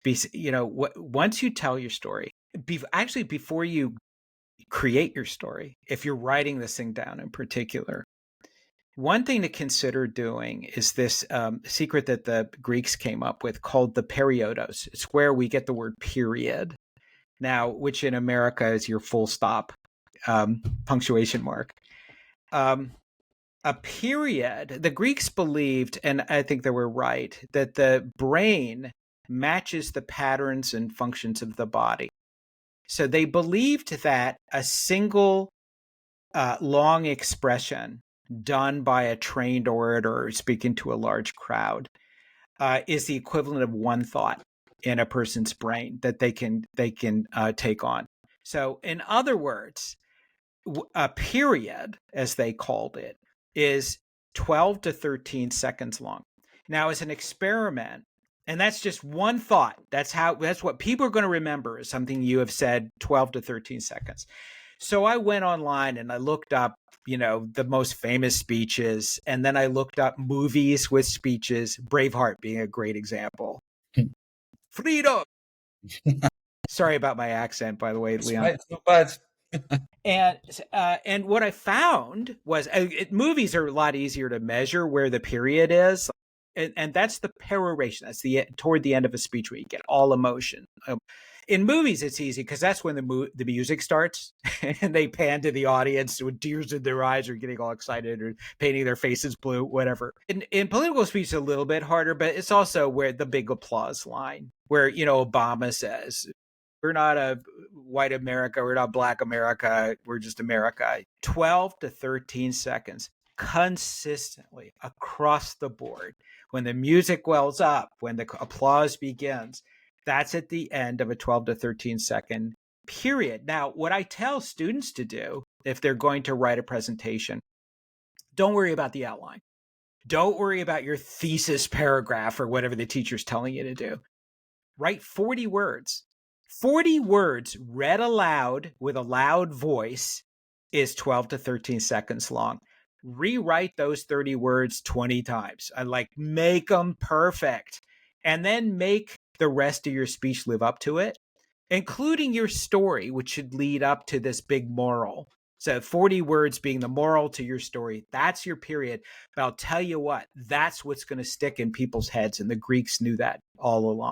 once you tell your story, actually before you create your story, if you're writing this thing down in particular, one thing to consider doing is this secret that the Greeks came up with called the Periodos. It's where we get the word period now, which in America is your full stop punctuation mark. A period, the Greeks believed, and I think they were right, that the brain matches the patterns and functions of the body. So they believed that a single long expression done by a trained orator speaking to a large crowd is the equivalent of one thought in a person's brain that they can take on. So in other words, a period, as they called it, is 12 to 13 seconds long. Now, as an experiment, and that's just one thought. That's what people are going to remember is something you have said 12 to 13 seconds. So I went online and I looked up, the most famous speeches, and then I looked up movies with speeches, Braveheart being a great example. Freedom. Sorry about my accent, by the way, Leon. It's not bad. And what I found was movies are a lot easier to measure where the period is. And that's the peroration. That's toward the end of a speech where you get all emotion. In movies, it's easy because that's when the music starts and they pan to the audience with tears in their eyes or getting all excited or painting their faces blue, whatever. In political speech, it's a little bit harder, but it's also where the big applause line where, Obama says, we're not a white America, we're not black America, we're just America. 12 to 13 seconds consistently across the board. When the music wells up, when the applause begins, that's at the end of a 12 to 13 second period. Now, what I tell students to do if they're going to write a presentation, don't worry about the outline. Don't worry about your thesis paragraph or whatever the teacher's telling you to do. Write 40 words. 40 words read aloud with a loud voice is 12 to 13 seconds long. Rewrite those 30 words 20 times. I make them perfect. And then make the rest of your speech live up to it, including your story, which should lead up to this big moral. So 40 words being the moral to your story, that's your period. But I'll tell you what, that's what's going to stick in people's heads. And the Greeks knew that all along.